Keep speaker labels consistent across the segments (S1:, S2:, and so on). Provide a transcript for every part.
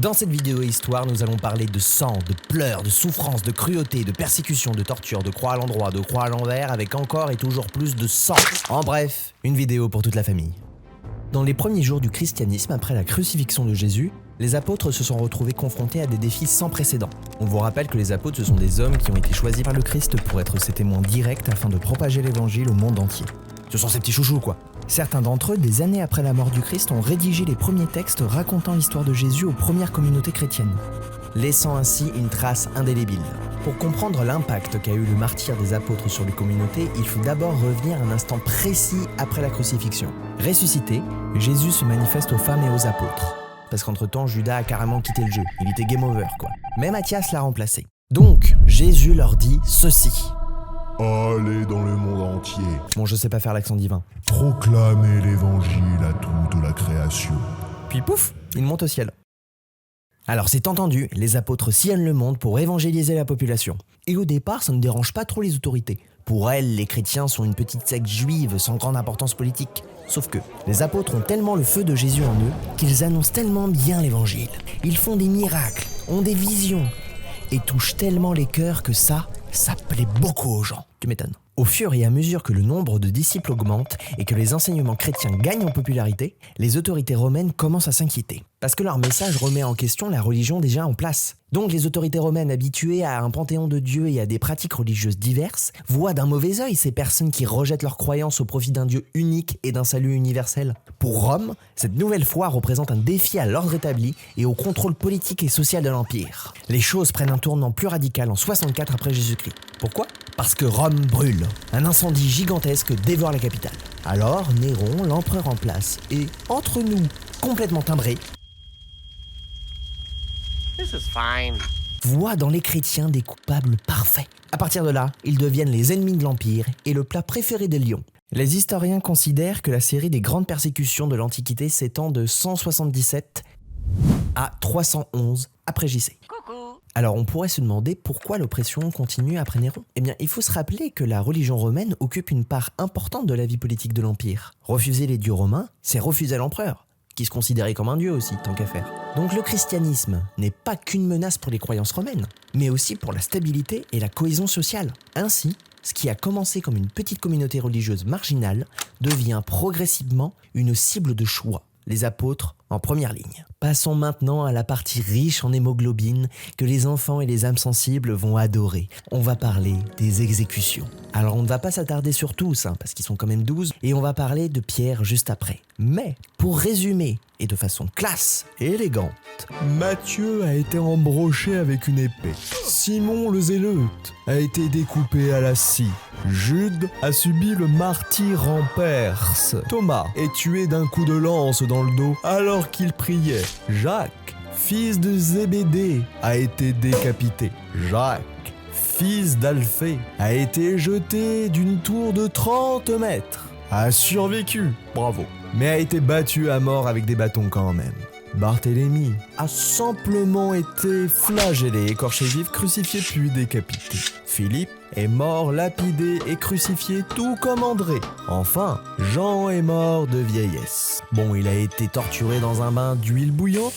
S1: Dans cette vidéo histoire, nous allons parler de sang, de pleurs, de souffrance, de cruauté, de persécution, de torture, de croix à l'endroit, de croix à l'envers, avec encore et toujours plus de sang. En bref, une vidéo pour toute la famille. Dans les premiers jours du christianisme, après la crucifixion de Jésus, les apôtres se sont retrouvés confrontés à des défis sans précédent. On vous rappelle que les apôtres, ce sont des hommes qui ont été choisis par le Christ pour être ses témoins directs afin de propager l'évangile au monde entier. Ce sont ces petits chouchous, quoi. Certains d'entre eux, des années après la mort du Christ, ont rédigé les premiers textes racontant l'histoire de Jésus aux premières communautés chrétiennes, laissant ainsi une trace indélébile. Pour comprendre l'impact qu'a eu le martyre des apôtres sur les communautés, il faut d'abord revenir à un instant précis après la crucifixion. Ressuscité, Jésus se manifeste aux femmes et aux apôtres. Parce qu'entre-temps, Judas a carrément quitté le jeu. Il était game over, quoi. Mais Matthias l'a remplacé. Donc, Jésus leur dit ceci.
S2: Allez dans le monde entier.
S1: Bon, je sais pas faire l'accent divin.
S2: Proclamez l'évangile à toute la création.
S1: Puis pouf, il monte au ciel. Alors c'est entendu, les apôtres sillonnent le monde pour évangéliser la population. Et au départ, ça ne dérange pas trop les autorités. Pour elles, les chrétiens sont une petite secte juive sans grande importance politique. Sauf que les apôtres ont tellement le feu de Jésus en eux qu'ils annoncent tellement bien l'évangile. Ils font des miracles, ont des visions et touchent tellement les cœurs que ça plaît beaucoup aux gens. Tu m'étonnes. Au fur et à mesure que le nombre de disciples augmente et que les enseignements chrétiens gagnent en popularité, les autorités romaines commencent à s'inquiéter. Parce que leur message remet en question la religion déjà en place. Donc les autorités romaines habituées à un panthéon de dieux et à des pratiques religieuses diverses voient d'un mauvais œil ces personnes qui rejettent leurs croyances au profit d'un Dieu unique et d'un salut universel. Pour Rome, cette nouvelle foi représente un défi à l'ordre établi et au contrôle politique et social de l'Empire. Les choses prennent un tournant plus radical en 64 après Jésus-Christ. Pourquoi ? Parce que Rome brûle. Un incendie gigantesque dévore la capitale. Alors Néron, l'empereur en place, est, entre nous, complètement timbré,
S3: This is fine.
S1: voit dans les chrétiens des coupables parfaits. À partir de là, ils deviennent les ennemis de l'Empire et le plat préféré des lions. Les historiens considèrent que la série des grandes persécutions de l'Antiquité s'étend de 177 à 311 après JC.
S3: Coucou.
S1: Alors on pourrait se demander pourquoi l'oppression continue après Néron. Eh bien, il faut se rappeler que la religion romaine occupe une part importante de la vie politique de l'Empire. Refuser les dieux romains, c'est refuser l'empereur, qui se considérait comme un dieu aussi, tant qu'à faire. Donc le christianisme n'est pas qu'une menace pour les croyances romaines, mais aussi pour la stabilité et la cohésion sociale. Ainsi, ce qui a commencé comme une petite communauté religieuse marginale devient progressivement une cible de choix. Les apôtres en première ligne. Passons maintenant à la partie riche en hémoglobine que les enfants et les âmes sensibles vont adorer. On va parler des exécutions. Alors on ne va pas s'attarder sur tous, parce qu'ils sont quand même 12, et on va parler de Pierre juste après. Mais, pour résumer, et de façon classe et élégante,
S2: Matthieu a été embroché avec une épée. Simon le Zélote a été découpé à la scie. Jude a subi le martyre en Perse. Thomas est tué d'un coup de lance dans le dos alors qu'il priait. Jacques, fils de Zébédée, a été décapité. Jacques, fils d'Alphée, a été jeté d'une tour de 30 mètres. A survécu, bravo, mais a été battu à mort avec des bâtons quand même. Barthélemy a simplement été flagellé, écorché vif, crucifié puis décapité. Philippe est mort lapidé et crucifié tout comme André. Enfin, Jean est mort de vieillesse. Bon, il a été torturé dans un bain d'huile bouillante,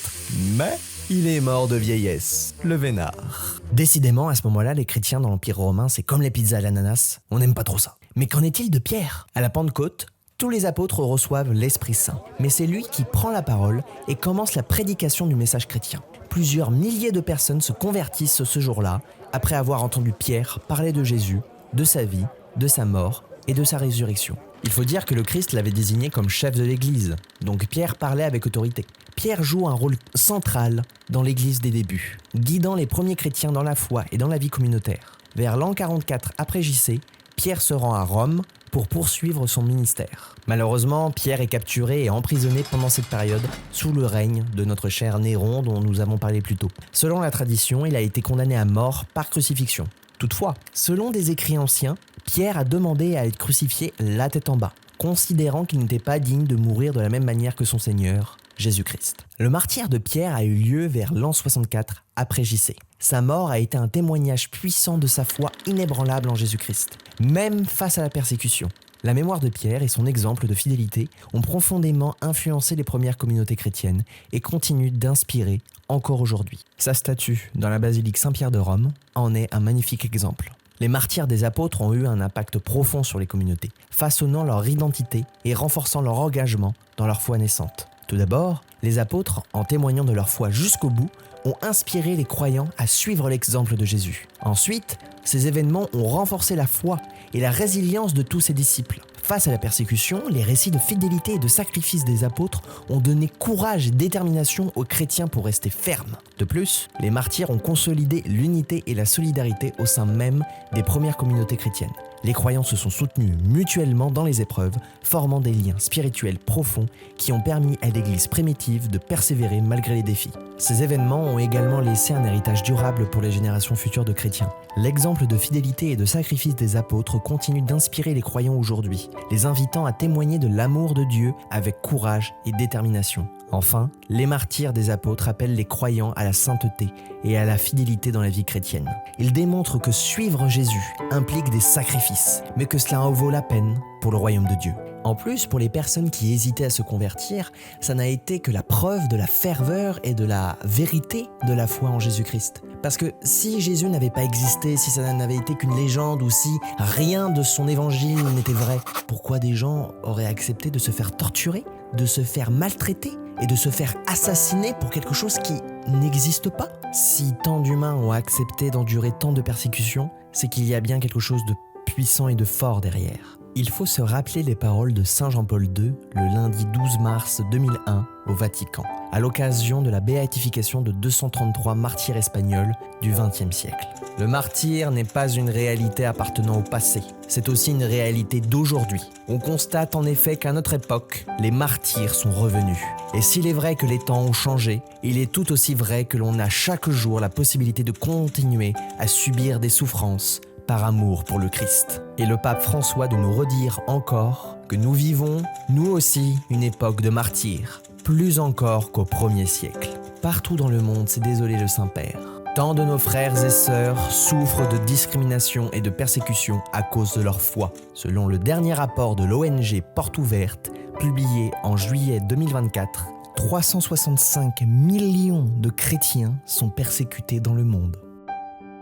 S2: mais il est mort de vieillesse, le vénard.
S1: Décidément, à ce moment-là, les chrétiens dans l'Empire romain, c'est comme les pizzas à l'ananas, on n'aime pas trop ça. Mais qu'en est-il de Pierre ? À la Pentecôte, tous les apôtres reçoivent l'Esprit Saint, mais c'est lui qui prend la parole et commence la prédication du message chrétien. Plusieurs milliers de personnes se convertissent ce jour-là, après avoir entendu Pierre parler de Jésus, de sa vie, de sa mort et de sa résurrection. Il faut dire que le Christ l'avait désigné comme chef de l'Église, donc Pierre parlait avec autorité. Pierre joue un rôle central dans l'Église des débuts, guidant les premiers chrétiens dans la foi et dans la vie communautaire. Vers l'an 44 après JC, Pierre se rend à Rome pour poursuivre son ministère. Malheureusement, Pierre est capturé et emprisonné pendant cette période sous le règne de notre cher Néron dont nous avons parlé plus tôt. Selon la tradition, il a été condamné à mort par crucifixion. Toutefois, selon des écrits anciens, Pierre a demandé à être crucifié la tête en bas, considérant qu'il n'était pas digne de mourir de la même manière que son Seigneur, Jésus-Christ. Le martyre de Pierre a eu lieu vers l'an 64 après JC. Sa mort a été un témoignage puissant de sa foi inébranlable en Jésus-Christ. Même face à la persécution, La mémoire de Pierre et son exemple de fidélité ont profondément influencé les premières communautés chrétiennes et continuent d'inspirer encore aujourd'hui. Sa statue dans la basilique Saint-Pierre de Rome en est un magnifique exemple. Les martyrs des apôtres ont eu un impact profond sur les communautés, façonnant leur identité et renforçant leur engagement dans leur foi naissante. Tout d'abord, les apôtres, en témoignant de leur foi jusqu'au bout, ont inspiré les croyants à suivre l'exemple de Jésus. Ensuite, ces événements ont renforcé la foi et la résilience de tous ses disciples. Face à la persécution, les récits de fidélité et de sacrifice des apôtres ont donné courage et détermination aux chrétiens pour rester fermes. De plus, les martyrs ont consolidé l'unité et la solidarité au sein même des premières communautés chrétiennes. Les croyants se sont soutenus mutuellement dans les épreuves, formant des liens spirituels profonds qui ont permis à l'Église primitive de persévérer malgré les défis. Ces événements ont également laissé un héritage durable pour les générations futures de chrétiens. L'exemple de fidélité et de sacrifice des apôtres continue d'inspirer les croyants aujourd'hui, les invitant à témoigner de l'amour de Dieu avec courage et détermination. Enfin, les martyrs des apôtres appellent les croyants à la sainteté et à la fidélité dans la vie chrétienne. Ils démontrent que suivre Jésus implique des sacrifices, mais que cela en vaut la peine pour le royaume de Dieu. En plus, pour les personnes qui hésitaient à se convertir, ça n'a été que la preuve de la ferveur et de la vérité de la foi en Jésus-Christ. Parce que si Jésus n'avait pas existé, si ça n'avait été qu'une légende ou si rien de son évangile n'était vrai, pourquoi des gens auraient accepté de se faire torturer, de se faire maltraiter et de se faire assassiner pour quelque chose qui n'existe pas? Si tant d'humains ont accepté d'endurer tant de persécutions, c'est qu'il y a bien quelque chose de puissant et de fort derrière. Il faut se rappeler les paroles de Saint Jean-Paul II le lundi 12 mars 2001 au Vatican, à l'occasion de la béatification de 233 martyrs espagnols du XXe siècle. Le martyr n'est pas une réalité appartenant au passé, c'est aussi une réalité d'aujourd'hui. On constate en effet qu'à notre époque, les martyrs sont revenus. Et s'il est vrai que les temps ont changé, il est tout aussi vrai que l'on a chaque jour la possibilité de continuer à subir des souffrances par amour pour le Christ. Et le pape François de nous redire encore que nous vivons, nous aussi, une époque de martyrs, plus encore qu'au 1er siècle. Partout dans le monde, c'est désolé le Saint-Père. Tant de nos frères et sœurs souffrent de discrimination et de persécution à cause de leur foi. Selon le dernier rapport de l'ONG Porte Ouverte, publié en juillet 2024, 365 millions de chrétiens sont persécutés dans le monde,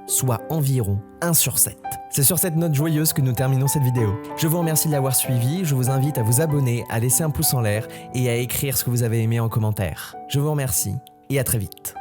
S1: soit environ 1 sur 7. C'est sur cette note joyeuse que nous terminons cette vidéo. Je vous remercie de l'avoir suivi, je vous invite à vous abonner, à laisser un pouce en l'air et à écrire ce que vous avez aimé en commentaire. Je vous remercie et à très vite.